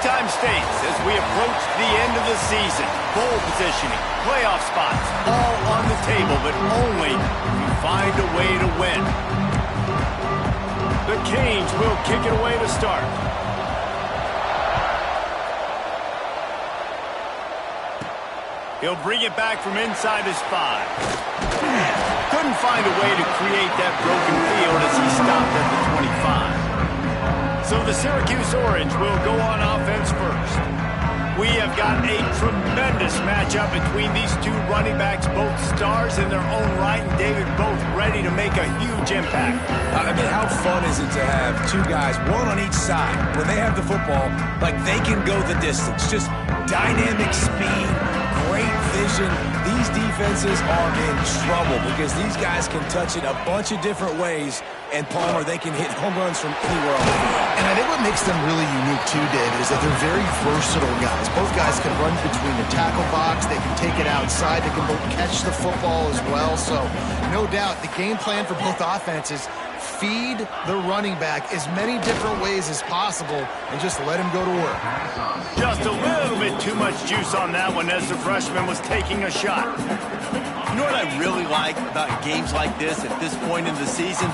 time states as we approach the end of the season. Bowl positioning, playoff spots, all on the table, but only if you find a way to win. The Canes will kick it away to start. He'll bring it back from inside his 5. Couldn't find a way to create that broken field as he stopped at the 25. So the Syracuse Orange will go on offense first. We have got a tremendous matchup between these two running backs, both stars in their own right, and David, both ready to make a huge impact. I mean, how fun is it to have two guys, one on each side, when they have the football, like they can go the distance. Just dynamic speed, great vision. These defenses are in trouble because these guys can touch it a bunch of different ways, and Palmer, they can hit home runs from anywhere on the field. And I think what makes them really unique too, David, is that they're very versatile guys. Both guys can run between the tackle box. They can take it outside. They can both catch the football as well. So, no doubt, the game plan for both offenses, feed the running back as many different ways as possible and just let him go to work. Just a little bit too much juice on that one as the freshman was taking a shot. You know what I really like about games like this at this point in the season?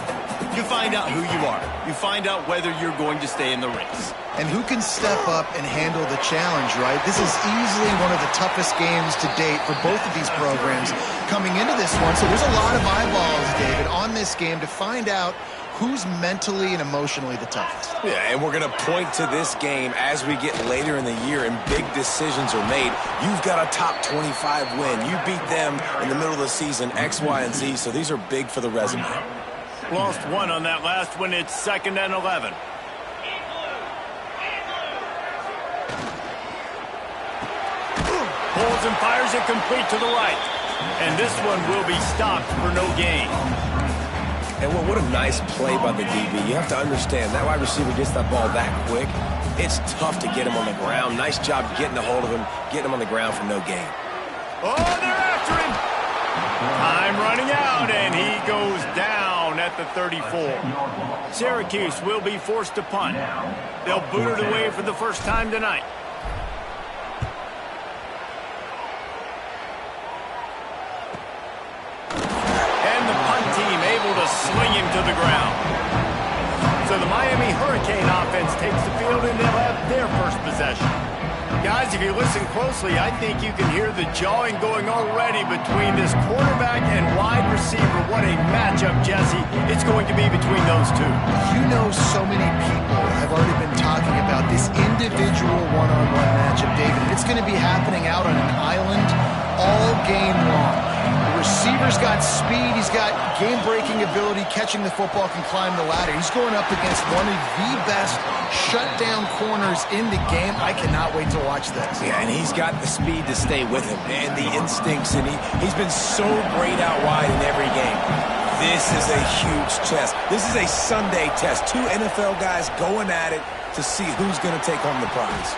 You find out who you are. You find out whether you're going to stay in the race. And who can step up and handle the challenge, right? This is easily one of the toughest games to date for both of these programs coming into this one. So there's a lot of eyeballs, David, on this game to find out who's mentally and emotionally the toughest. Yeah, and we're going to point to this game as we get later in the year and big decisions are made. You've got a top 25 win. You beat them in the middle of the season, X, Y, and Z, so these are big for the resume. Lost one on that last one. It's 2nd and 11. Holds and fires it complete to the right. And this one will be stopped for no gain. And what a nice play by the DB. You have to understand, that wide receiver gets that ball that quick. It's tough to get him on the ground. Nice job getting a hold of him, getting him on the ground for no gain. Oh, they're after him. Time running out, and he goes down at the 34. Syracuse will be forced to punt. They'll boot it away for the first time tonight. And the punt team able to sling him to the ground. So the Miami Hurricane offense takes the field, and they'll have their first possession. Guys, if you listen closely, I think you can hear the jawing going already between this quarterback and wide receiver. What a matchup, Jesse, it's going to be between those two. You know, so many people have already been talking about this individual one-on-one matchup, David. It's going to be happening out on an island all game long. The receiver's got speed. He's got game-breaking ability, catching the football, can climb the ladder. He's going up against one of the best shutdown corners in the game. I cannot wait to watch this. Yeah, and he's got the speed to stay with him and the instincts, and he's been so great out wide in every game. This is a huge test. This is a Sunday test. Two NFL guys going at it to see who's going to take home the prize.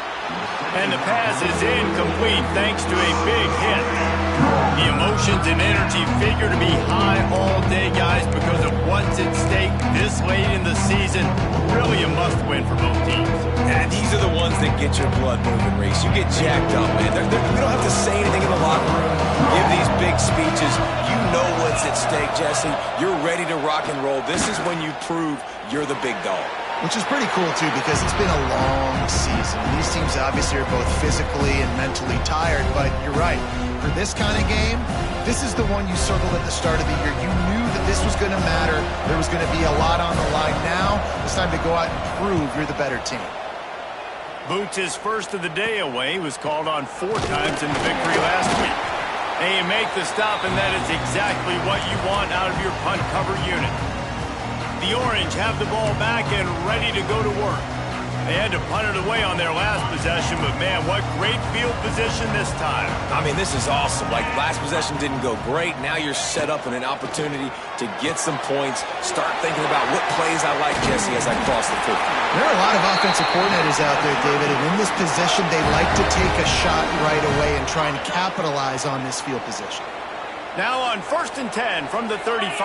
And the pass is incomplete thanks to a big hit. The emotions and energy figure to be high all day, guys, because of what's at stake this late in the season. Really a must-win for both teams. And these are the ones that get your blood moving, Reese. You get jacked up, man. We don't have to say anything in the locker room, give these big speeches. You know what's at stake, Jesse. You're ready to rock and roll. This is when you prove you're the big dog. Which is pretty cool, too, because it's been a long season. These teams obviously are both physically and mentally tired, but you're right. For this kind of game, this is the one you circled at the start of the year. You knew that this was going to matter. There was going to be a lot on the line. Now, it's time to go out and prove you're the better team. Boots his first of the day away. He was called on 4 times in the victory last week. They make the stop, and that is exactly what you want out of your punt cover unit. The Orange have the ball back and ready to go to work. They had to punt it away on their last possession, but man, what great field position this time. I mean, this is awesome. Like, last possession didn't go great. Now you're set up in an opportunity to get some points. Start thinking about what plays I like, Jesse, as I cross the field. There are a lot of offensive coordinators out there, David, and in this position, they like to take a shot right away and try and capitalize on this field position. Now on 1st and 10 from the 35.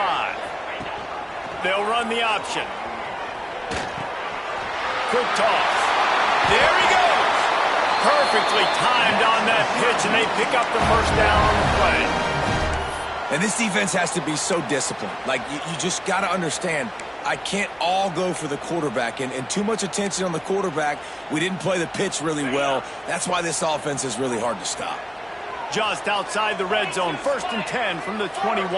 They'll run the option. Quick toss. There he goes. Perfectly timed on that pitch, and they pick up the first down on the play. And this defense has to be so disciplined. Like, you just got to understand, I can't all go for the quarterback. And too much attention on the quarterback. We didn't play the pitch really well. That's why this offense is really hard to stop. Just outside the red zone, 1st and 10 from the 21.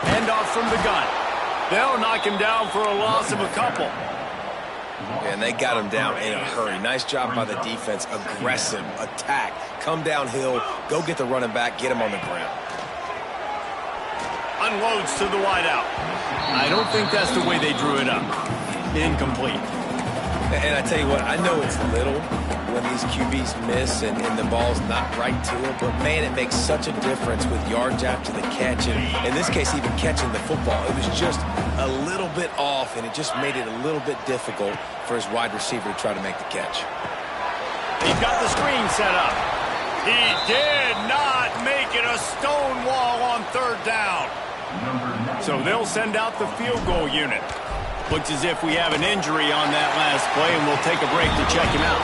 Handoff from the gun. They'll knock him down for a loss of a couple. And they got him down in a hurry. Nice job by the defense. Aggressive attack. Come downhill. Go get the running back. Get him on the ground. Unloads to the wideout. I don't think that's the way they drew it up. Incomplete. And I tell you what, I know it's little when these QBs miss and the ball's not right to it, but man, it makes such a difference with yards after the catch. And in this case, even catching the football, it was just a little bit off, and it just made it a little bit difficult for his wide receiver to try to make the catch. He's got the screen set up. He did not make it a stone wall on 3rd down. So they'll send out the field goal unit. Looks as if we have an injury on that last play, and we'll take a break to check him out.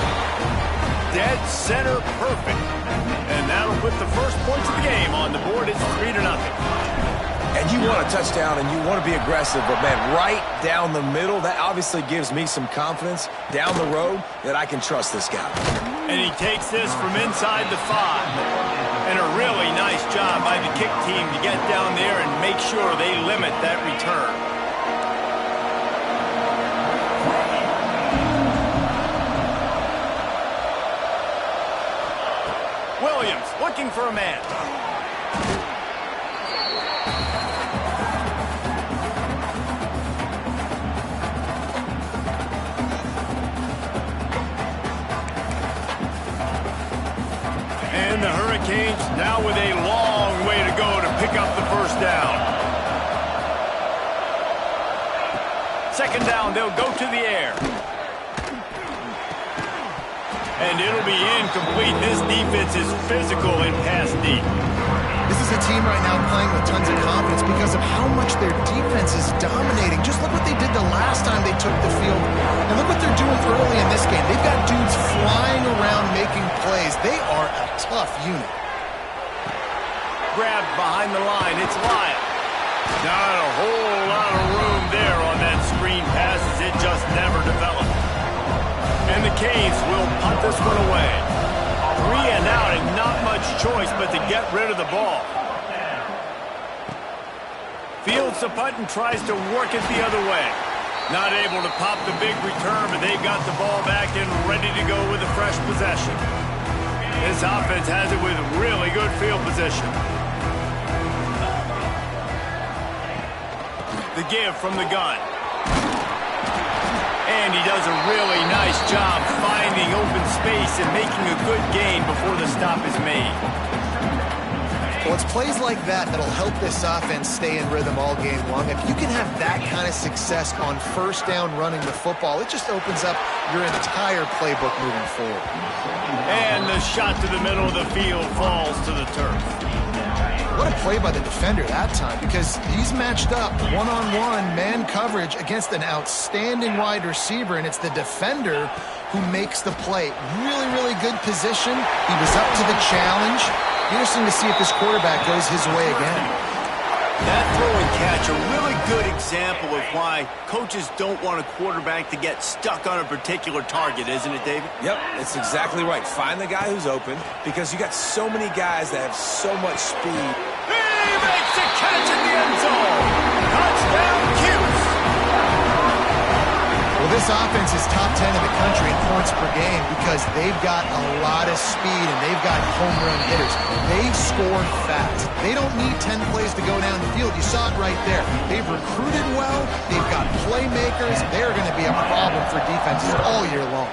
Dead center perfect. And that'll put the first points of the game on the board. It's 3-0. And you want a touchdown, and you want to be aggressive, but, man, right down the middle, that obviously gives me some confidence down the road that I can trust this guy. And he takes this from inside the 5. And a really nice job by the kick team to get down there and make sure they limit that return. Williams looking for a man. And the Hurricanes now with a long way to go to pick up the first down. 2nd down, they'll go to the air. And it'll be incomplete. This defense is physical and pass deep. This is a team right now playing with tons of confidence because of how much their defense is dominating. Just look what they did the last time they took the field. And look what they're doing early in this game. They've got dudes flying around making plays. They are a tough unit. Grabbed behind the line. It's Lyle. Not a whole lot of room there on that screen pass as it just never developed. And the Canes will punt this one away. 3 and out, and not much choice but to get rid of the ball. Fields the punt and tries to work it the other way. Not able to pop the big return, but they've got the ball back and ready to go with a fresh possession. This offense has it with really good field position. The give from the gun. And he does a really nice job finding open space and making a good gain before the stop is made. Well, it's plays like that that'll help this offense stay in rhythm all game long. If you can have that kind of success on 1st down running the football, it just opens up your entire playbook moving forward. And the shot to the middle of the field falls to the turf. What a play by the defender that time, because he's matched up one-on-one man coverage against an outstanding wide receiver, and it's the defender who makes the play. Really, really good position. He was up to the challenge. Interesting to see if this quarterback goes his way again. That throw and catch, a really good example of why coaches don't want a quarterback to get stuck on a particular target, isn't it, David? Yep, it's exactly right. Find the guy who's open, because you got so many guys that have so much speed. He makes a catch in the end zone. Touchdown, CUSE. Well, this offense is top 10 in the country in points per game because they've got a lot of speed and they've got home run hitters. They score fast. They don't need 10 plays to go down the field. You saw it right there. They've recruited well. They've got playmakers. They're going to be a problem for defenses all year long.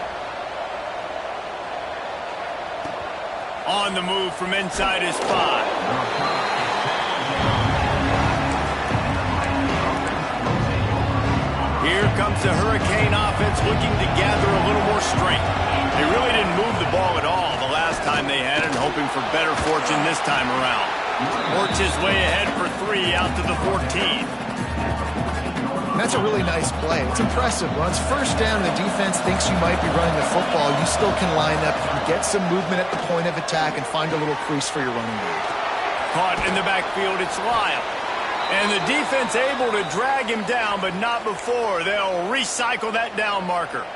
On the move from inside his 5. Here comes the Hurricane offense looking to gather a little more strength. They really didn't move the ball at all the last time they had it, and hoping for better fortune this time around. Works his way ahead for 3 out to the 14. That's That's a really nice play. It's impressive. When it's first down and the defense thinks you might be running the football, you still can line up. You can get some movement at the point of attack and find a little crease for your running back. Caught in the backfield, it's Lyle. And the defense able to drag him down, but not before. They'll recycle that down marker.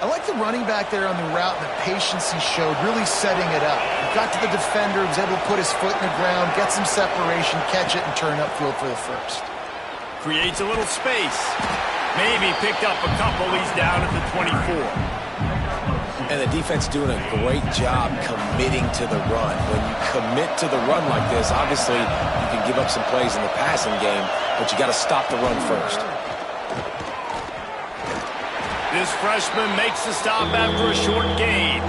I like the running back there on the route and the patience he showed, really setting it up. He got to the defender, was able to put his foot in the ground, get some separation, catch it, and turn upfield for the first. Creates a little space. Maybe picked up a couple. He's down at the 24. And the defense doing a great job committing to the run. When you commit to the run like this, obviously you can give up some plays in the passing game, but you got to stop the run first. This freshman makes the stop after a short gain.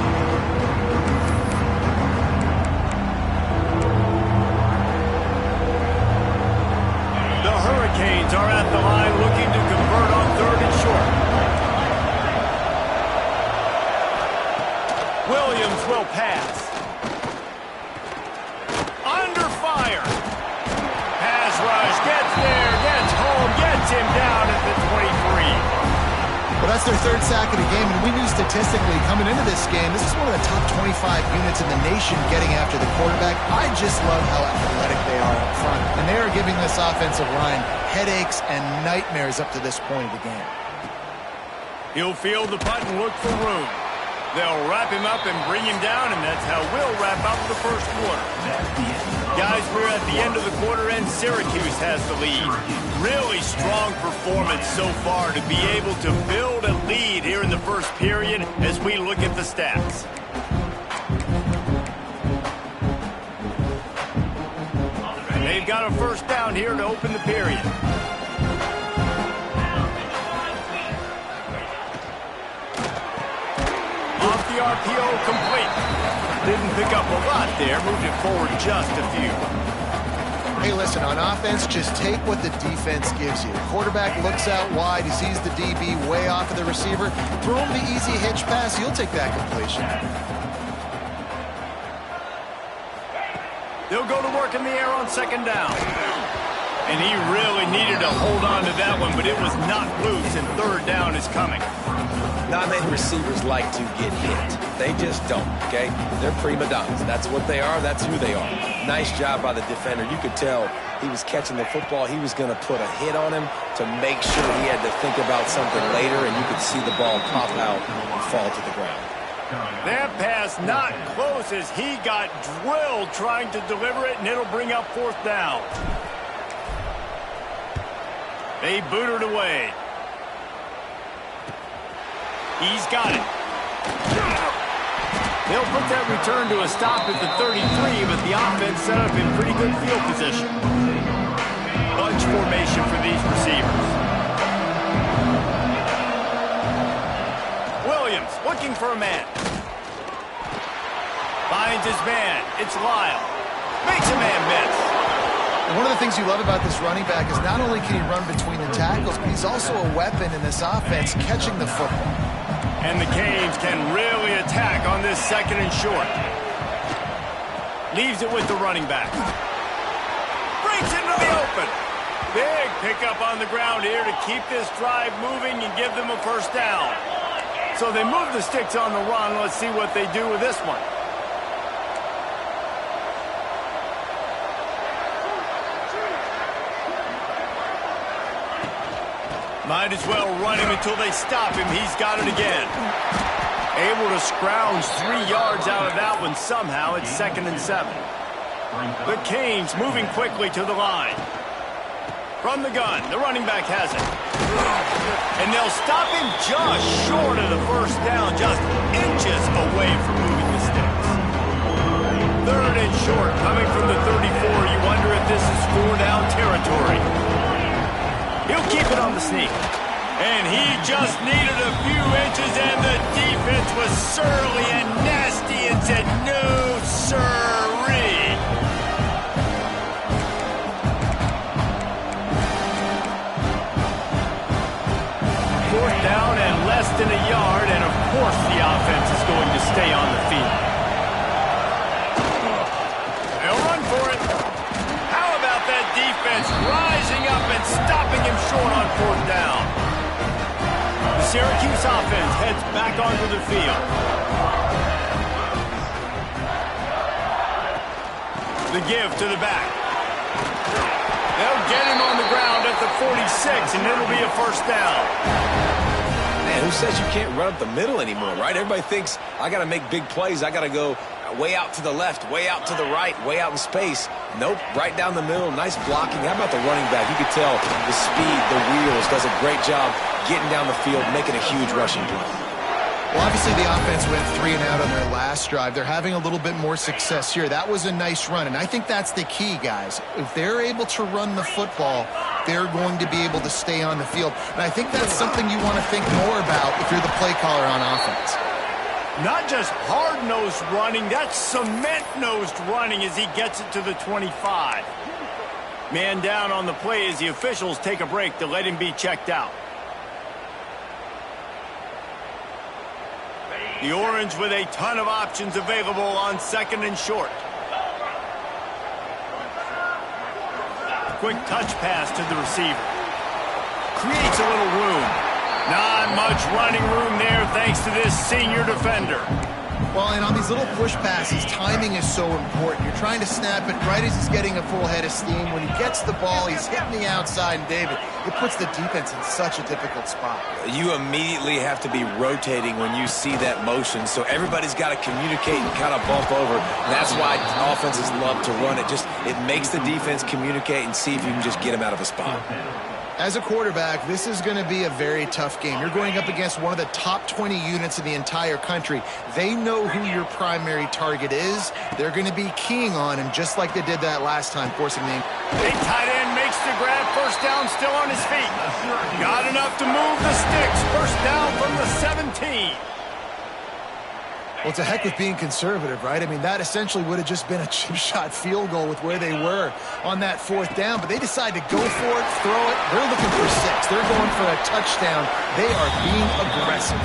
The Hurricanes are at the line looking to convert on 3rd and short. Williams will pass. Under fire. Pass rush, gets there, gets home, gets him down at the 23. Well, that's their 3rd sack of the game, and we knew statistically coming into this game, this is one of the top 25 units in the nation getting after the quarterback. I just love how athletic they are up front, and they are giving this offensive line headaches and nightmares up to this point of the game. He'll field the punt and look for room. They'll wrap him up and bring him down, and that's how we'll wrap up the first quarter. Guys, we're at the end of the quarter, and Syracuse has the lead. Really strong performance so far to be able to build a lead here in the first period as we look at the stats. They've got a first down here to open the period. Off the RPO, complete. Didn't pick up a lot there, moved it forward just a few. Hey, listen, on offense, just take what the defense gives you. The quarterback looks out wide, he sees the DB way off of the receiver. Throw him the easy hitch pass, he'll take that completion. They'll go to work in the air on 2nd down. And he really needed to hold on to that one, but it was not loose, and 3rd down is coming. Not many receivers like to get hit. They just don't, okay? They're prima donnas. That's what they are. That's who they are. Nice job by the defender. You could tell he was catching the football. He was going to put a hit on him to make sure he had to think about something later, and you could see the ball pop out and fall to the ground. That pass not close as he got drilled trying to deliver it, and it'll bring up 4th down. They boot it away. He's got it. They'll put that return to a stop at the 33, but the offense set up in pretty good field position. Bunch formation for these receivers. Williams looking for a man. Finds his man. It's Lyle. Makes a man miss. One of the things you love about this running back is not only can he run between the tackles, but he's also a weapon in this offense catching the football. And the Canes can really attack on this 2nd and short. Leaves it with the running back. Breaks into the open. Big pickup on the ground here to keep this drive moving and give them a first down. So they move the sticks on the run. Let's see what they do with this one. Might as well run him until they stop him. He's got it again. Able to scrounge 3 yards out of that one somehow. It's 2nd and 7. The Canes moving quickly to the line. From the gun, the running back has it. And they'll stop him just short of the first down, just inches away from moving the sticks. 3rd and short, coming from the 34. You wonder if this is 4-down territory. He'll keep it on the sneak. And he just needed a few inches, and the defense was surly and nasty and said, no, sirree. Fourth down and less than a yard, and of course the offense is going to stay on the field. They'll run for it. How about that defense rising up and stopping him Syracuse offense heads back onto the field. The give to the back. They'll get him on the ground at the 46, and it'll be a first down. Man, who says you can't run up the middle anymore, right? Everybody thinks, I got to make big plays. I got to go way out to the left, way out to the right, way out in space. Nope, right down the middle. Nice blocking. How about the running back? You could tell the speed, the wheels, does a great job getting down the field, making a huge rushing play. Well, obviously the offense went 3 and out on their last drive. They're having a little bit more success here. That was a nice run, and I think that's the key, guys. If they're able to run the football, they're going to be able to stay on the field. And I think that's something you want to think more about if you're the play caller on offense. Not just hard-nosed running, that's cement-nosed running as he gets it to the 25. Man down on the play as the officials take a break to let him be checked out. The Orange with a ton of options available on second and short. Quick touch pass to the receiver. Creates a little room. Not much running room there thanks to this senior defender. Well, and on these little push passes, timing is so important. You're trying to snap it right as he's getting a full head of steam. When he gets the ball, he's hitting the outside, and David, it puts the defense in such a difficult spot. You immediately have to be rotating when you see that motion, so everybody's got to communicate and kind of bump over. That's why offenses love to run it. It makes the defense communicate and see if you can just get him out of a spot. As a quarterback, this is going to be a very tough game. You're going up against one of the top 20 units in the entire country. They know who your primary target is. They're going to be keying on him just like they did that last time, forcing the... Big tight end makes the grab. First down, still on his feet. Got enough to move the sticks. First down from the 17. Well, it's a heck with being conservative, right? I mean, that essentially would have just been a chip shot field goal with where they were on that 4th down, but they decided to go for it, throw it. They're looking for 6. They're going for a touchdown. They are being aggressive.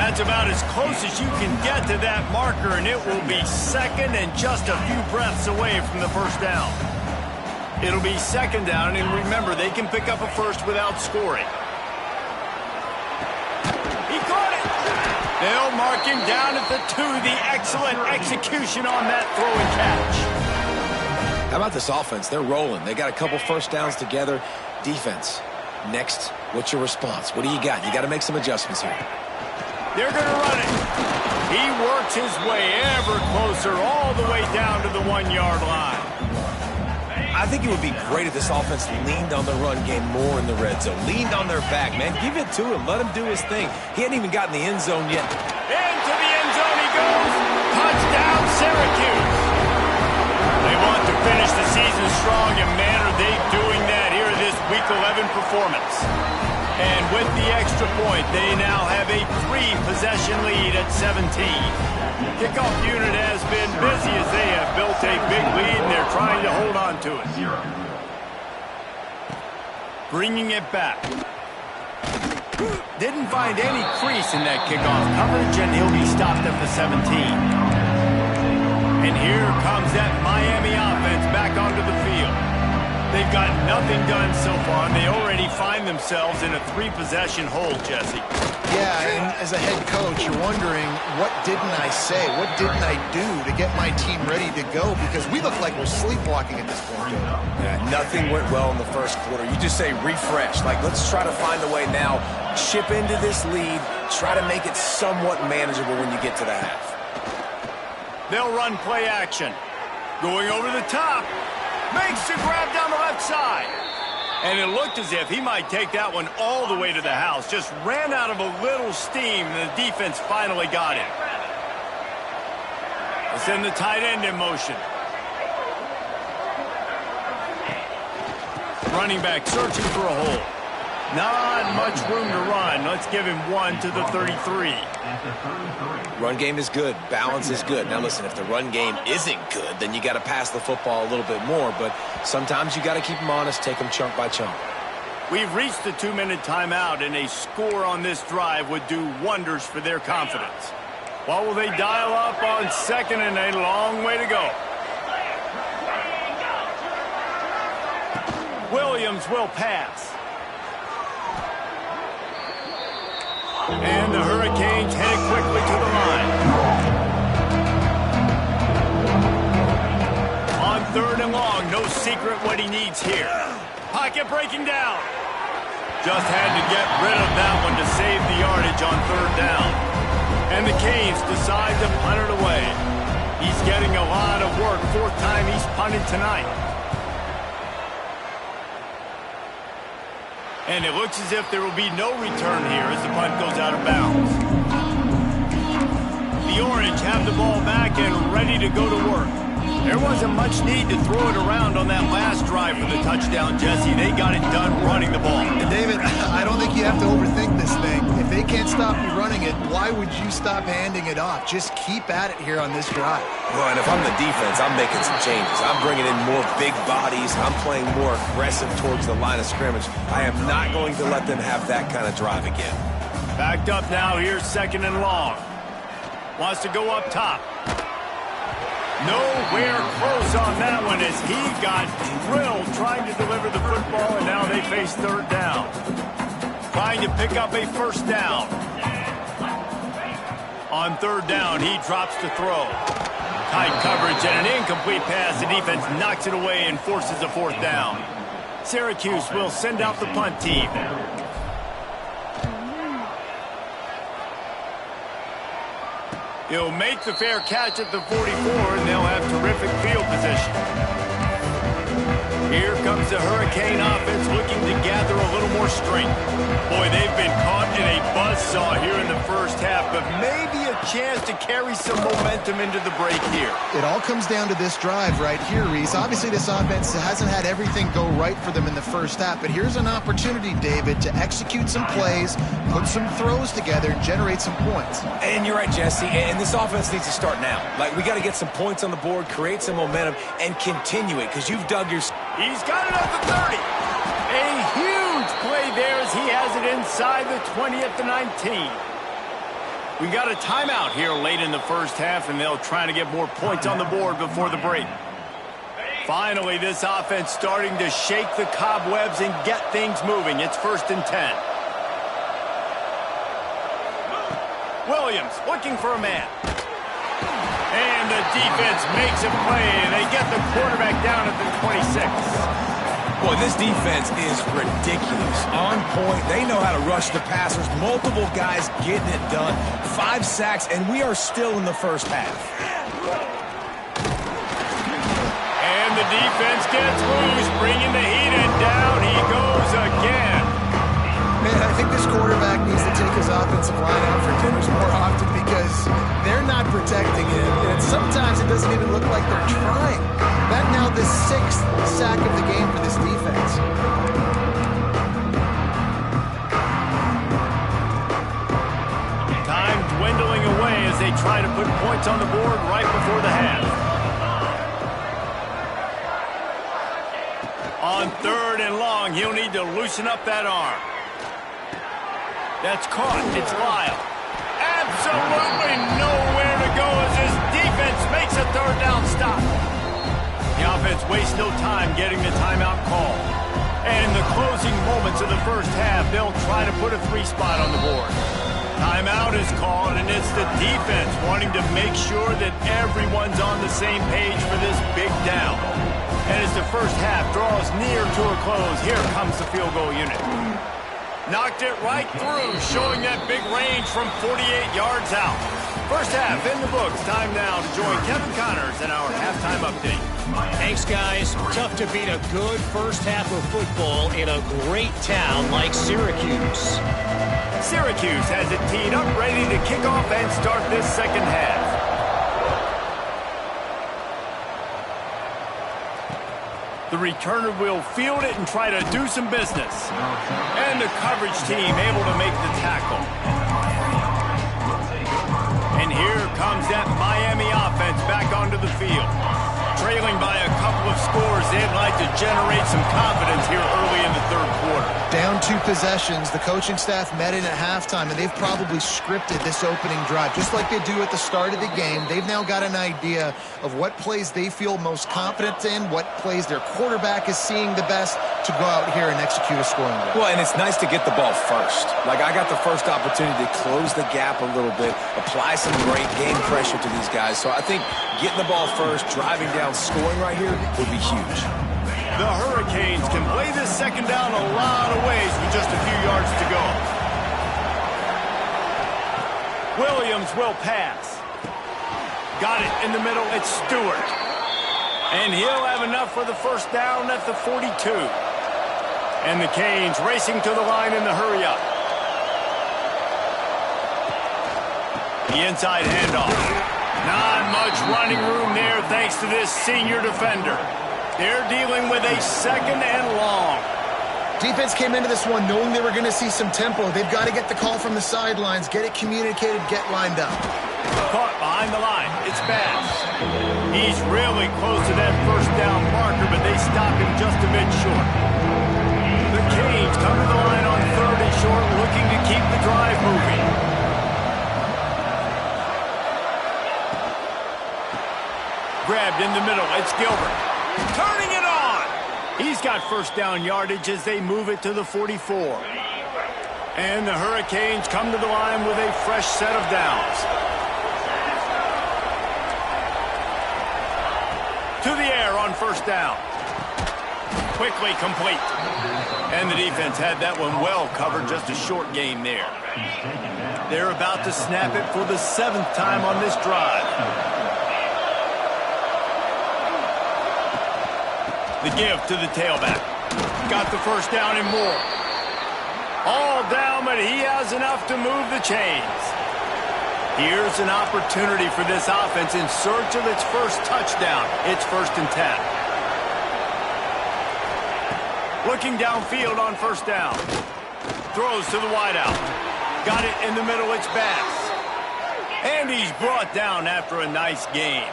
That's about as close as you can get to that marker, and it will be second and just a few breaths away from the first down. It'll be second down, and remember, they can pick up a first without scoring. He caught it! They'll mark him down at the 2. The excellent execution on that throw and catch. How about this offense? They're rolling. They got a couple first downs together. Defense. Next, what's your response? What do you got? You got to make some adjustments here. They're going to run it. He works his way ever closer all the way down to the 1-yard line. I think it would be great if this offense leaned on the run game more in the red zone. Leaned on their back, man. Give it to him. Let him do his thing. He hadn't even gotten the end zone yet. Into the end zone he goes. Touchdown, Syracuse. They want to finish the season strong, and man, are they doing that here in this Week 11 performance. And with the extra point, they now have a 3-possession lead at 17. Kickoff unit has been busy as they have built a big lead, and they're trying to hold on to it. Bringing it back. Didn't find any crease in that kickoff coverage, and he'll be stopped at the 17. And here comes that Miami offense back onto the field. They've got nothing done so far, and they already find themselves in a 3-possession hole, Jesse. Yeah, and as a head coach, you're wondering, what didn't I say? What didn't I do to get my team ready to go? Because we look like we're sleepwalking at this point. Yeah, nothing went well in the first quarter. You just say refresh. Like, let's try to find a way now. Chip into this lead. Try to make it somewhat manageable when you get to the half. They'll run play action. Going over the top. Makes the grab down the left side. And it looked as if he might take that one all the way to the house. Just ran out of a little steam, and the defense finally got him. It's in the tight end in motion. Running back searching for a hole. Not much room to run. Let's give him 1 to the 33. Run game is good. Balance is good. Now, listen, if the run game isn't good, then you got to pass the football a little bit more. But sometimes you got to keep them honest, take them chunk by chunk. We've reached the 2-minute timeout, and a score on this drive would do wonders for their confidence. What will they dial up on second and a long way to go? Williams will pass. And the Hurricanes headed quickly to the line. On 3rd and long, no secret what he needs here. Pocket breaking down. Just had to get rid of that one to save the yardage on 3rd down. And the Canes decide to punt it away. He's getting a lot of work. 4th time he's punted tonight. And it looks as if there will be no return here as the punt goes out of bounds. The Orange have the ball back and ready to go to work. There wasn't much need to throw it around on that last drive for the touchdown, Jesse. They got it done running the ball. And David, I don't think you have to overthink this thing. If they can't stop you running it, why would you stop handing it off? Just keep at it here on this drive. Well, and if I'm the defense, I'm making some changes. I'm bringing in more big bodies. I'm playing more aggressive towards the line of scrimmage. I am not going to let them have that kind of drive again. Backed up now. Here's 2nd and long. Wants to go up top. Nowhere close on that one as he got drilled trying to deliver the football, and now they face 3rd down. Trying to pick up a 1st down. On 3rd down, he drops to throw. Tight coverage and an incomplete pass. The defense knocks it away and forces a 4th down. Syracuse will send out the punt team. He'll make the fair catch at the 44, and they'll have terrific field position. Here comes the Hurricane offense looking to gather a little more strength. Boy, they've been caught in a buzzsaw here in the 1st half, but maybe a chance to carry some momentum into the break here. It all comes down to this drive right here, Reese. Obviously, this offense hasn't had everything go right for them in the 1st half, but here's an opportunity, David, to execute some plays, put some throws together, and generate some points. And you're right, Jesse, and this offense needs to start now. Like, we got to get some points on the board, create some momentum, and continue it, because you've dug your... He's got it at the 30. A huge play there as he has it inside the 20 at the 19. We got a timeout here late in the 1st half, and they'll try to get more points on the board before the break. Finally, this offense starting to shake the cobwebs and get things moving. It's 1st and 10. Williams looking for a man. And the defense makes a play, and they get the quarterback down at the 26. Boy, this defense is ridiculous. On point. They know how to rush the passers. Multiple guys getting it done. 5 sacks, and we are still in the 1st half. And the defense gets loose, bringing the heat, and down he goes again. Man, I think this quarterback needs to take his offensive line out for dinners more often because they're not protecting him. And sometimes it doesn't even look like they're trying. That now the 6th sack of the game for this defense. Time dwindling away as they try to put points on the board right before the half. On 3rd and long, he'll need to loosen up that arm. That's caught. It's Lyle. Absolutely nowhere to go as his defense makes a 3rd down stop. The offense wastes no time getting the timeout call. And in the closing moments of the 1st half, they'll try to put a 3 spot on the board. Timeout is called, and it's the defense wanting to make sure that everyone's on the same page for this big down. And as the 1st half draws near to a close, here comes the field goal unit. Knocked it right through, showing that big range from 48 yards out. 1st half in the books. Time now to join Kevin Connors in our halftime update. Thanks, guys. Tough to beat a good 1st half of football in a great town like Syracuse. Syracuse has it teed up, ready to kick off and start this 2nd half. The returner will field it and try to do some business. And the coverage team able to make the tackle. And here comes that Miami offense back onto the field. Trailing by a couple of scores, they'd like to generate some confidence here early in the 3rd quarter. Down 2 possessions. The coaching staff met in at halftime, and they've probably scripted this opening drive, just like they do at the start of the game. They've now got an idea of what plays they feel most confident in, what plays their quarterback is seeing the best to go out here and execute a scoring drive. Well, and it's nice to get the ball first. Like, I got the first opportunity to close the gap a little bit, apply some great game pressure to these guys. So I think getting the ball first, driving down, scoring right here would be huge. The Hurricanes can play this second down a lot of ways with just a few yards to go. Williams will pass. Got it in the middle. It's Stewart. And he'll have enough for the first down at the 42. And the Canes racing to the line in the hurry-up. The inside handoff. Not much running room there thanks to this senior defender. They're dealing with a second and long. Defense came into this one knowing they were going to see some tempo. They've got to get the call from the sidelines, get it communicated, get lined up. Caught behind the line. It's Bass. He's really close to that first down marker, but they stop him just a bit short. The Canes come to the line on 3rd and short, looking to keep the drive moving. Grabbed in the middle. It's Gilbert. Turning it on. He's got first down yardage as they move it to the 44. And the Hurricanes come to the line with a fresh set of downs. To the air on first down. Quickly complete. And the defense had that one well covered, just a short gain there. They're about to snap it for the 7th time on this drive. The give to the tailback. Got the first down and more. All down, but he has enough to move the chains. Here's an opportunity for this offense in search of its first touchdown. It's 1st and 10. Looking downfield on first down. Throws to the wideout. Got it in the middle. It's Bass. And he's brought down after a nice gain.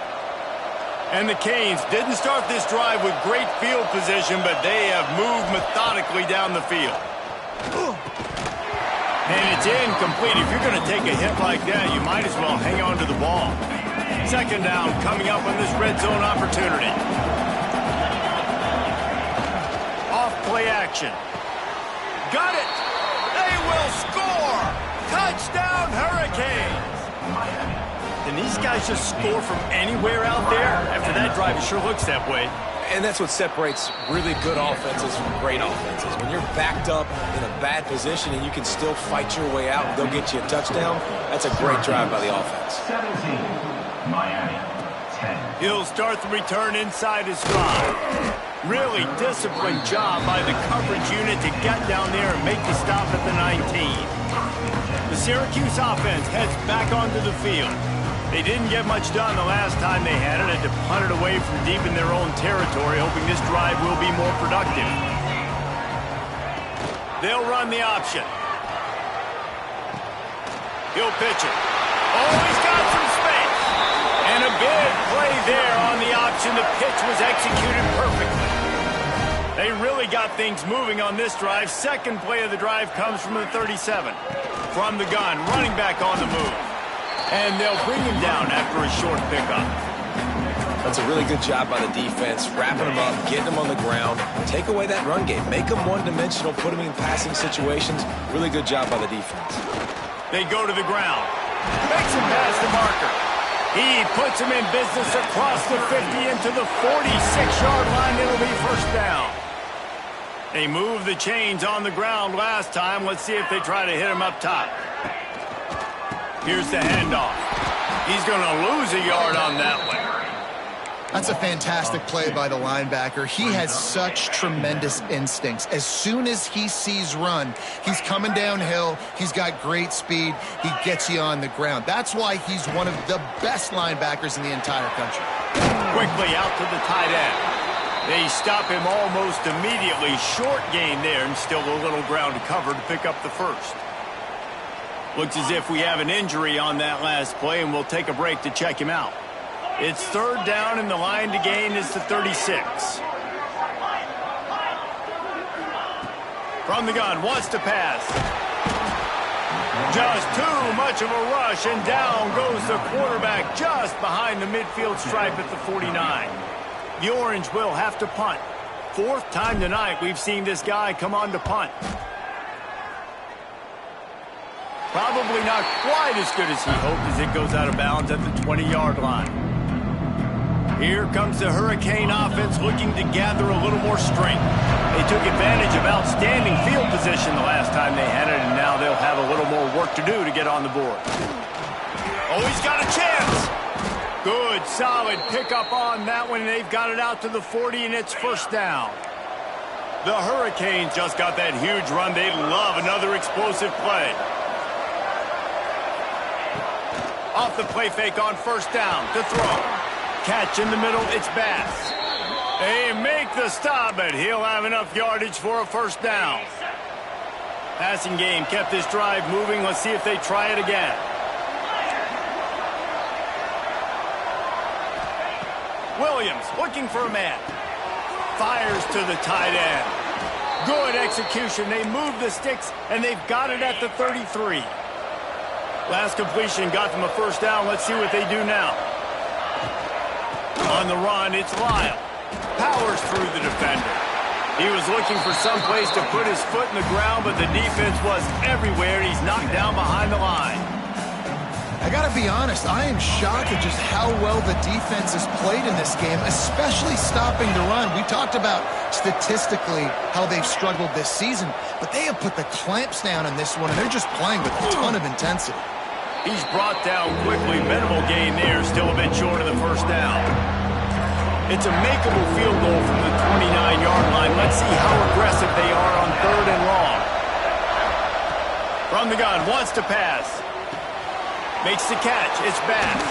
And the Canes didn't start this drive with great field position, but they have moved methodically down the field. And it's incomplete. If you're going to take a hit like that, you might as well hang on to the ball. Second down coming up on this red zone opportunity. Off play action. Got it. They will score. Touchdown Hurricanes. And these guys just score from anywhere out there? After that drive, it sure looks that way. And that's what separates really good offenses from great offenses. When you're backed up in a bad position and you can still fight your way out and they'll get you a touchdown, that's a great drive by the offense. 17, Miami, 10. He'll start the return inside his 5. Really disciplined job by the coverage unit to get down there and make the stop at the 19. The Syracuse offense heads back onto the field. They didn't get much done the last time they had it, had to punt it away from deep in their own territory, hoping this drive will be more productive. They'll run the option. He'll pitch it. Oh, he's got some space. And a big play there on the option. The pitch was executed perfectly. They really got things moving on this drive. Second play of the drive comes from the 37. From the gun, running back on the move. And they'll bring him down after a short pickup. That's a really good job by the defense, wrapping him up, getting him on the ground. Take away that run game. Make him one-dimensional, put him in passing situations. Really good job by the defense. They go to the ground. Makes him pass the marker. He puts him in business across the 50 into the 46-yard line. It'll be first down. They moved the chains on the ground last time. Let's see if they try to hit him up top. Here's the handoff. He's going to lose a yard on that one. That's a fantastic play by the linebacker. He has such tremendous instincts. As soon as he sees run, he's coming downhill. He's got great speed. He gets you on the ground. That's why he's one of the best linebackers in the entire country. Quickly out to the tight end. They stop him almost immediately. Short gain there and still a little ground to cover to pick up the first. Looks as if we have an injury on that last play, and we'll take a break to check him out. It's third down, and the line to gain is the 36. From the gun, wants to pass. Just too much of a rush, and down goes the quarterback just behind the midfield stripe at the 49. The Orange will have to punt. Fourth time tonight we've seen this guy come on to punt. Probably not quite as good as he hoped as it goes out of bounds at the 20-yard line. Here comes the Hurricane offense looking to gather a little more strength. They took advantage of outstanding field position the last time they had it, and now they'll have a little more work to do to get on the board. Oh, he's got a chance. Good, solid pickup on that one. They've got it out to the 40, and it's first down. The Hurricanes just got that huge run. They love another explosive play. Off the play fake on first down to throw. Catch in the middle, it's Bass. They make the stop, but he'll have enough yardage for a first down. Passing game kept this drive moving. Let's see if they try it again. Williams looking for a man. Fires to the tight end. Good execution. They move the sticks, and they've got it at the 33. Last completion got them a first down. Let's see what they do now. On the run, it's Lyle. Powers through the defender. He was looking for some place to put his foot in the ground, but the defense was everywhere. He's knocked down behind the line. I got to be honest, I am shocked at just how well the defense has played in this game, especially stopping the run. We talked about statistically how they've struggled this season, but they have put the clamps down in this one, and they're just playing with a ton of intensity. He's brought down quickly. Minimal gain there, still a bit short of the first down. It's a makeable field goal from the 29-yard line. Let's see how aggressive they are on third and long. From the gun, wants to pass. Makes the catch. It's Bass.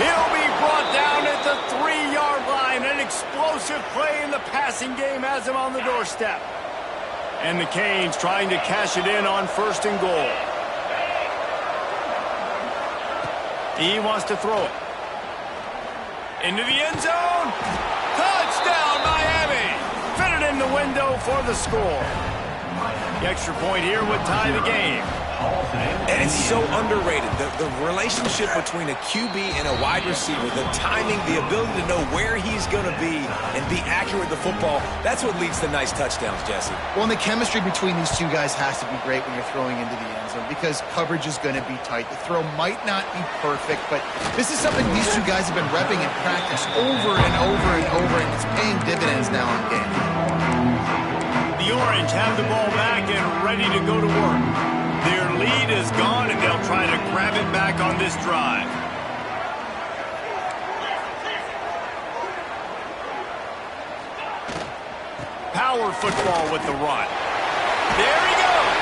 He'll be brought down at the 3-yard line. An explosive play in the passing game has him on the doorstep. And the Canes trying to cash it in on first and goal. He wants to throw it. Into the end zone. Touchdown, Miami. Fitted in the window for the score. The extra point here would tie the game. And it's so underrated. The relationship between a QB and a wide receiver, the timing, the ability to know where he's going to be and be accurate with the football, that's what leads to nice touchdowns, Jesse. Well, and the chemistry between these two guys has to be great when you're throwing into the end zone because coverage is going to be tight. The throw might not be perfect, but this is something these two guys have been repping in practice over and over and over, and it's paying dividends now in game. The Orange have the ball back and ready to go to work. Their lead is gone, and they'll try to grab it back on this drive. Power football with the run. There he goes.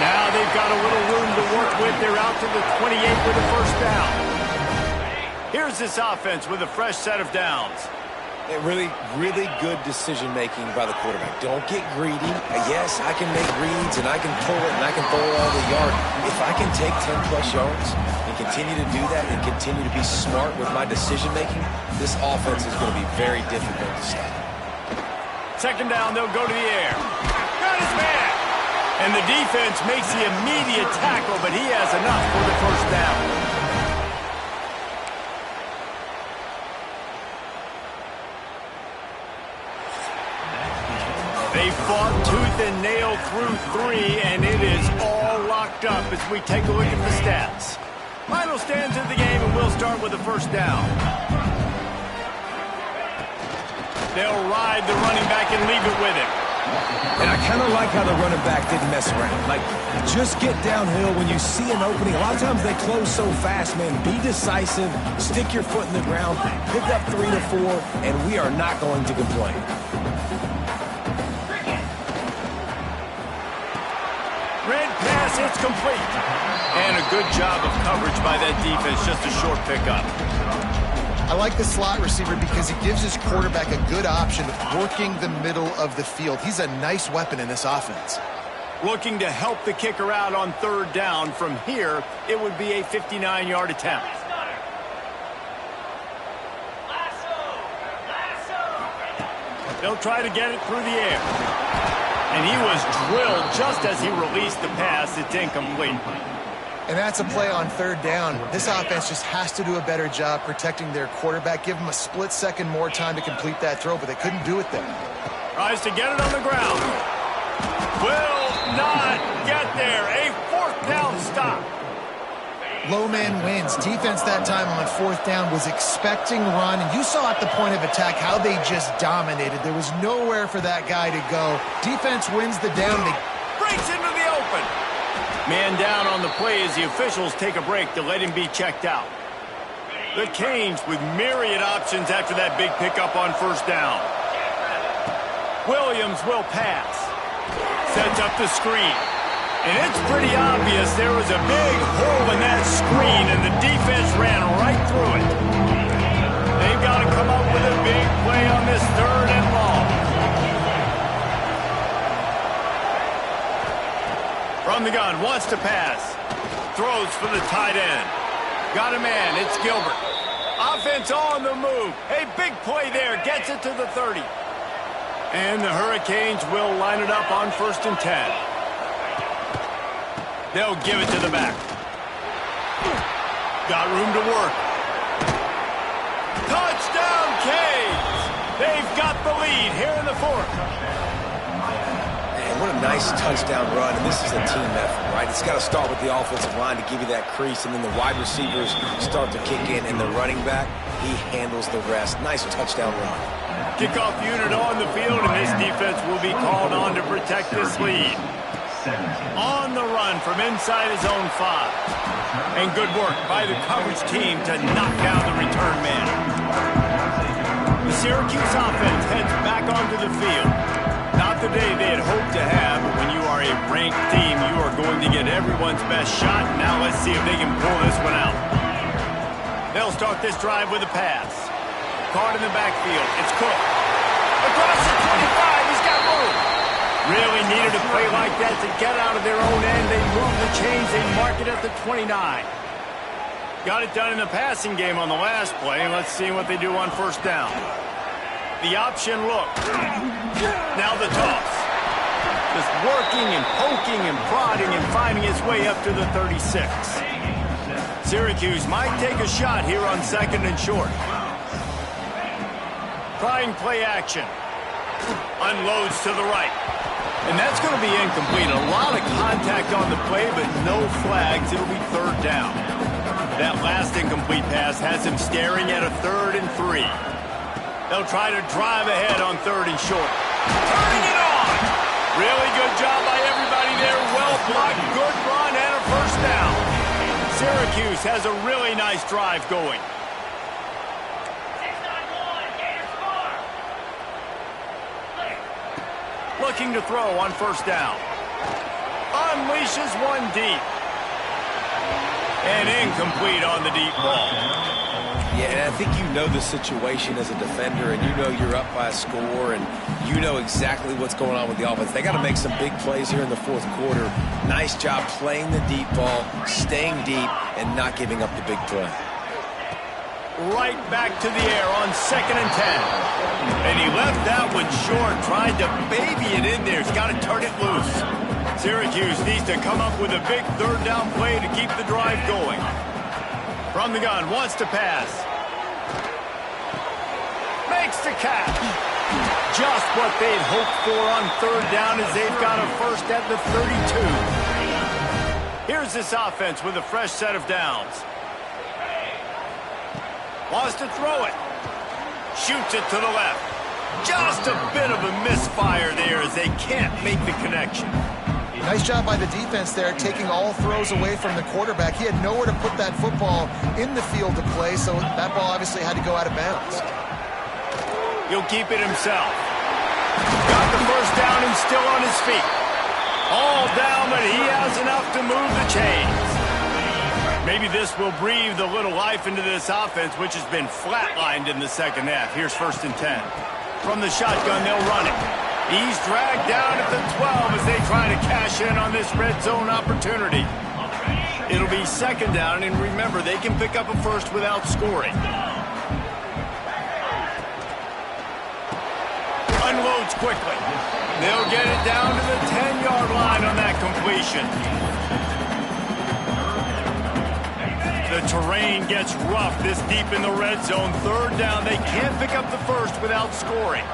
Now they've got a little room to work with. They're out to the 28 with a first down. Here's this offense with a fresh set of downs. Really, really good decision-making by the quarterback. Don't get greedy. Yes, I can make reads, and I can pull it, and I can throw it all the yard. If I can take 10-plus yards and continue to do that and continue to be smart with my decision-making, this offense is going to be very difficult to stop. Second down, they'll go to the air. Got his man. And the defense makes the immediate tackle, but he has enough for the first down. They fought tooth and nail through 3, and it is all locked up as we take a look at the stats. Final stands of the game, and we'll start with the first down. They'll ride the running back and leave it with him. And I kind of like how the running back didn't mess around. Like, just get downhill when you see an opening. A lot of times they close so fast, man. Be decisive, stick your foot in the ground, pick up 3 to 4, and we are not going to complain. Red pass, it's complete. And a good job of coverage by that defense, just a short pickup. I like the slot receiver because he gives his quarterback a good option of working the middle of the field. He's a nice weapon in this offense. Looking to help the kicker out on third down. From here, it would be a 59-yard attempt. They'll try to get it through the air. And he was drilled just as he released the pass. It's incomplete. And that's a play on third down. This offense just has to do a better job protecting their quarterback. Give him a split second more time to complete that throw, but they couldn't do it there. Tries to get it on the ground. Will not get there. A fourth down stop. Low man wins. Defense that time on fourth down was expecting run, and you saw at the point of attack how they just dominated. There was nowhere for that guy to go. Defense wins the down. They breaks into the open. Man down on the play as the officials take a break to let him be checked out. The Canes with myriad options after that big pickup on first down. Williams will pass. Sets up the screen. And it's pretty obvious there was a big hole in that screen, and the defense ran right through it. They've got to come up with a big play on this third and long. From the gun, wants to pass. Throws for the tight end. Got a man, it's Gilbert. Offense on the move. A big play there, gets it to the 30. And the Hurricanes will line it up on 1st and 10. They'll give it to the back. Got room to work. Touchdown, Canes! They've got the lead here in the fourth. Man, what a nice touchdown run, and this is a team effort, right? It's got to start with the offensive line to give you that crease, and then the wide receivers start to kick in, and the running back, he handles the rest. Nice touchdown run. Kickoff unit on the field, and this defense will be called on to protect this lead. On the run from inside his own 5. And good work by the coverage team to knock down the return man. The Syracuse offense heads back onto the field. Not the day they had hoped to have, but when you are a ranked team, you are going to get everyone's best shot. Now let's see if they can pull this one out. They'll start this drive with a pass. Caught in the backfield. It's Cook. Across the 25. He's got room. Really needed a play like that to get out of their own end. They move the chains. They mark it at the 29. Got it done in the passing game on the last play. And let's see what they do on first down. The option look. Now the toss. Just working and poking and prodding and finding his way up to the 36. Syracuse might take a shot here on 2nd and short. Trying play action. Unloads to the right. And that's going to be incomplete. A lot of contact on the play, but no flags. It'll be 3rd down. That last incomplete pass has him staring at a 3rd and 3. They'll try to drive ahead on 3rd and short. Turning it on. Really good job by everybody there. Well blocked, good run, and a first down. Syracuse has a really nice drive going. Looking to throw on first down. Unleashes one deep. And incomplete on the deep ball. Yeah, and I think you know the situation as a defender, and you know you're up by a score, and you know exactly what's going on with the offense. They got to make some big plays here in the 4th quarter. Nice job playing the deep ball, staying deep, and not giving up the big play. Right back to the air on 2nd and 10. And he left that one short, tried to baby it in there. He's got to turn it loose. Syracuse needs to come up with a big 3rd down play to keep the drive going. From the gun, wants to pass. Makes the catch. Just what they'd hoped for on 3rd down as they've got a first at the 32. Here's this offense with a fresh set of downs. Wants to throw it. Shoots it to the left. Just a bit of a misfire there as they can't make the connection. Nice job by the defense there, taking all throws away from the quarterback. He had nowhere to put that football in the field to play, so that ball obviously had to go out of bounds. He'll keep it himself. Got the first down and still on his feet. All down, but he has enough to move the chains. Maybe this will breathe a little life into this offense, which has been flatlined in the 2nd half. Here's 1st and 10. From the shotgun, they'll run it. He's dragged down at the 12 as they try to cash in on this red zone opportunity. It'll be 2nd down, and remember, they can pick up a first without scoring. unloads quickly. They'll get it down to the 10-yard line on that completion. The terrain gets rough this deep in the red zone. Third down, they can't pick up the first without scoring.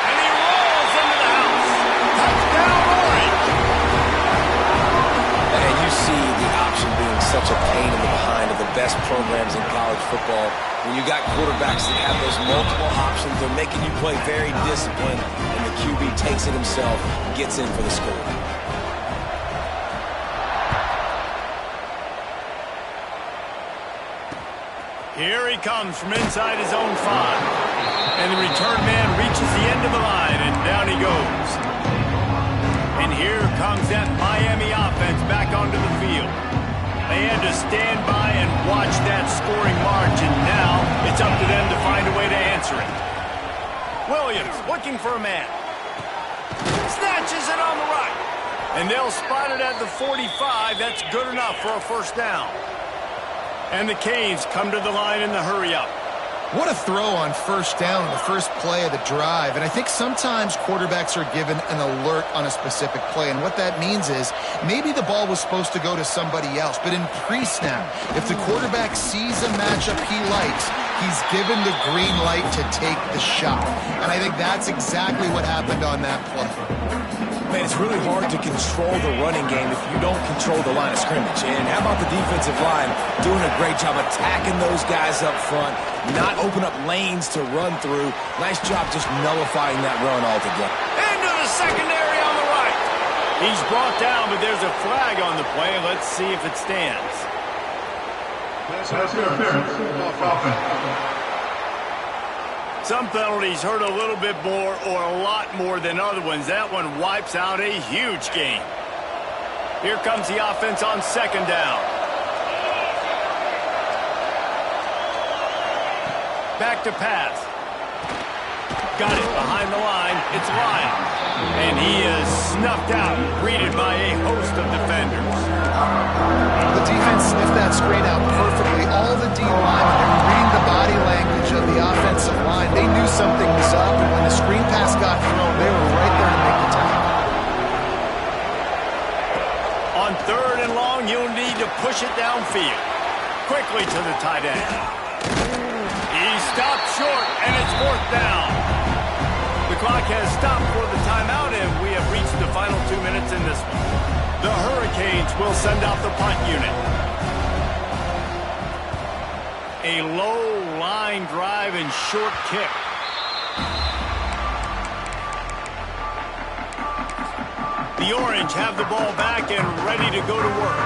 And he rolls into the house. Touchdown, Orange. And you see the option being such a pain in the behind of the best programs in college football. When you got quarterbacks that have those multiple options, they're making you play very disciplined, and the QB takes it himself, gets in for the score. Here he comes from inside his own 5. And the return man reaches the end of the line, and down he goes. And here comes that Miami offense back onto the field. They had to stand by and watch that scoring march, and now it's up to them to find a way to answer it. Williams looking for a man. Snatches it on the right. And they'll spot it at the 45. That's good enough for a first down. And the Canes come to the line in the hurry-up. What a throw on first down, the first play of the drive. And I think sometimes quarterbacks are given an alert on a specific play. And what that means is maybe the ball was supposed to go to somebody else. But in pre-snap, if the quarterback sees a matchup he likes, he's given the green light to take the shot. And I think that's exactly what happened on that play. Man, it's really hard to control the running game if you don't control the line of scrimmage. And how about the defensive line doing a great job attacking those guys up front, not open up lanes to run through. Nice job just nullifying that run altogether. Into the secondary on the right. He's brought down, but there's a flag on the play. Let's see if it stands. Some penalties hurt a little bit more or a lot more than other ones. That one wipes out a huge game. Here comes the offense on second down. Back to pass. Got it behind the line. It's Lyon. And he is snuffed out, greeted by a host of defenders. The defense sniffed that screen out perfectly. All the D linemen are reading the body language of the offensive line. They knew something was up, and when the screen pass got thrown, they were right there to make the tackle. On third and long, you'll need to push it downfield. Quickly to the tight end. He stopped short, and it's fourth down. The clock has stopped for the timeout, and we have reached the final 2 minutes in this one. The Hurricanes will send out the punt unit. A low line drive and short kick. The Orange have the ball back and ready to go to work.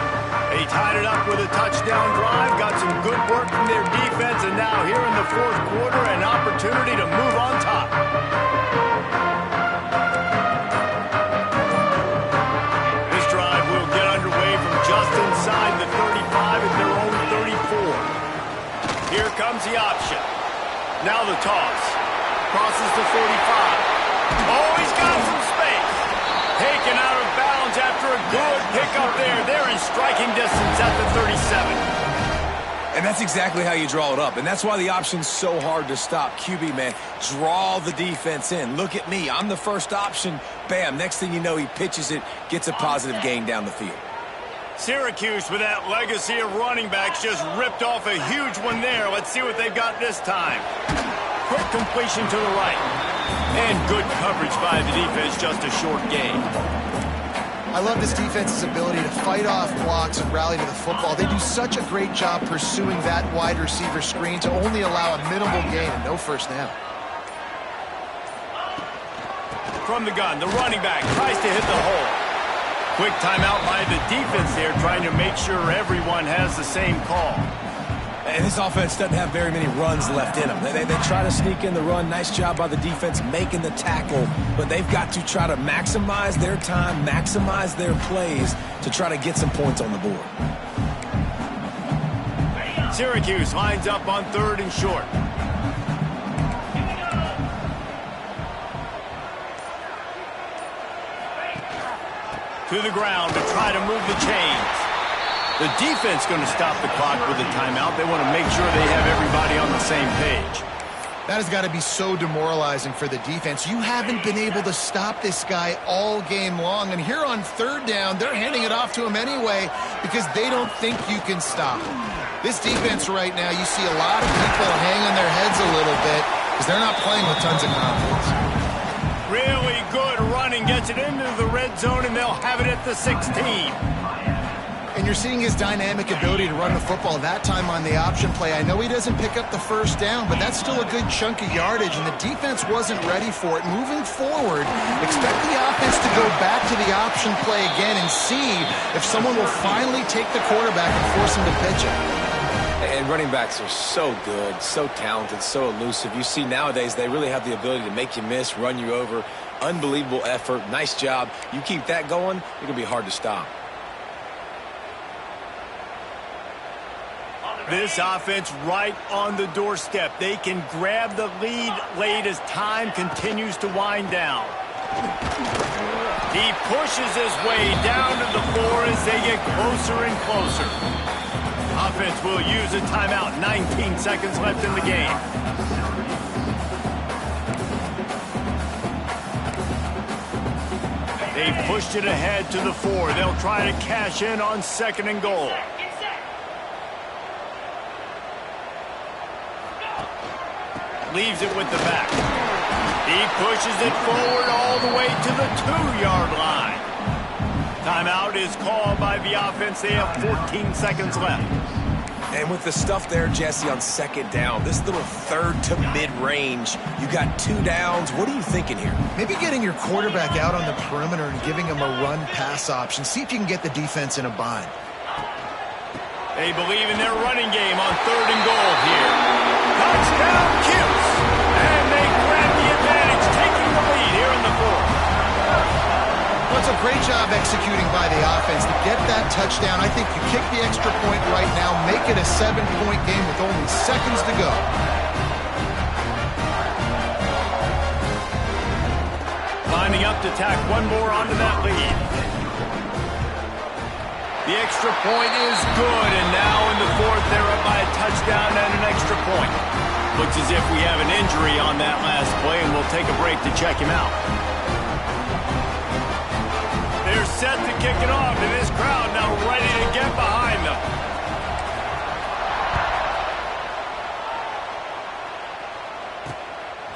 They tied it up with a touchdown drive, got some good work from their defense, and now here in the fourth quarter, an opportunity to move on top. This drive will get underway from just inside the 35 at their own 34. Here comes the option. Now the toss. Crosses the 45. Oh, he's got some space. Taken out of bounds after a good pickup there. They're in striking distance at the 37. And that's exactly how you draw it up. And that's why the option's so hard to stop. QB, man, draw the defense in. Look at me. I'm the first option. Bam. Next thing you know, he pitches it, gets a positive gain down the field. Syracuse, with that legacy of running backs, just ripped off a huge one there. Let's see what they've got this time. Quick completion to the right. And good coverage by the defense, just a short gain. I love this defense's ability to fight off blocks and rally to the football. They do such a great job pursuing that wide receiver screen to only allow a minimal gain and no first down. From the gun, the running back tries to hit the hole. Quick timeout by the defense there, trying to make sure everyone has the same call. And this offense doesn't have very many runs left in them. They try to sneak in the run. Nice job by the defense making the tackle. But they've got to try to maximize their time, maximize their plays to try to get some points on the board. Syracuse lines up on third and short. To the ground to try to move the chains. The defense going to stop the clock with a timeout. They want to make sure they have everybody on the same page. That has got to be so demoralizing for the defense. You haven't been able to stop this guy all game long. And here on third down, they're handing it off to him anyway because they don't think you can stop him. This defense right now, you see a lot of people hanging their heads a little bit because they're not playing with tons of confidence. Really good running, gets it into the red zone, and they'll have it at the 16. And you're seeing his dynamic ability to run the football that time on the option play. I know he doesn't pick up the first down, but that's still a good chunk of yardage, and the defense wasn't ready for it. Moving forward, expect the offense to go back to the option play again and see if someone will finally take the quarterback and force him to pitch it. And running backs are so good, so talented, so elusive. You see nowadays they really have the ability to make you miss, run you over. Unbelievable effort. Nice job. You keep that going, it can be hard to stop. This offense right on the doorstep. They can grab the lead late as time continues to wind down. He pushes his way down to the floor as they get closer and closer. Offense will use a timeout. 19 seconds left in the game. They've pushed it ahead to the 4. They'll try to cash in on 2nd and goal. Leaves it with the back. He pushes it forward all the way to the 2-yard line. Timeout is called by the offense. They have 14 seconds left. And with the stuff there, Jesse, on 2nd down, this little third to mid-range, you got 2 downs. What are you thinking here? Maybe getting your quarterback out on the perimeter and giving him a run-pass option. See if you can get the defense in a bind. They believe in their running game on 3rd and goal here. Touchdown, CUSE! And they grab the advantage, taking the lead here in the 4th. Well, it's a great job executing by the offense to get that touchdown. I think you kick the extra point right now, make it a 7-point game with only seconds to go. Lining up to tack one more onto that lead. The extra point is good, and now in the 4th, they're up by a touchdown and an extra point. Looks as if we have an injury on that last play, and we'll take a break to check him out. They're set to kick it off, and this crowd now ready to get behind them.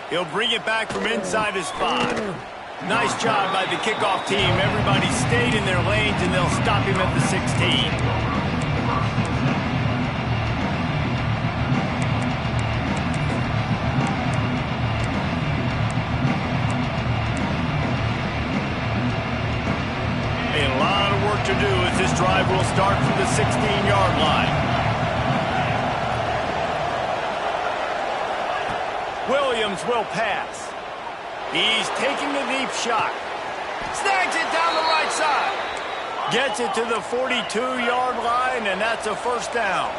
He'll bring it back from inside his 5. Nice job by the kickoff team. Everybody stayed in their lanes, and they'll stop him at the 16. A lot of work to do as this drive will start from the 16-yard line. Williams will pass. He's taking a deep shot. Snags it down the right side. Gets it to the 42-yard line, and that's a 1st down.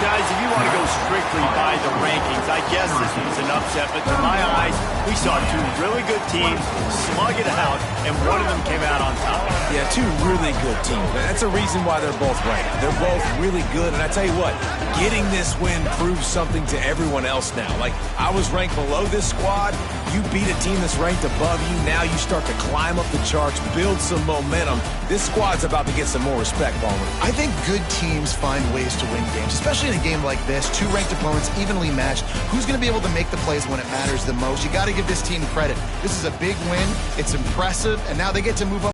Guys, if you want to go strictly by the rankings, I guess this was an upset, but to my eyes, we saw 2 really good teams slug it out, and one of them came out on top. Yeah, 2 really good teams. That's a reason why they're both ranked. They're both really good, and I tell you what, getting this win proves something to everyone else now. Like, I was ranked below this squad. You beat a team that's ranked above you. Now you start to climb up the charts, build some momentum. This squad's about to get some more respect, Ballmer. I think good teams find ways to win games, especially in a game like this. 2 ranked opponents, evenly matched. Who's going to be able to make the plays when it matters the most? You got to give this team credit. This is a big win. It's impressive, and now they get to move up.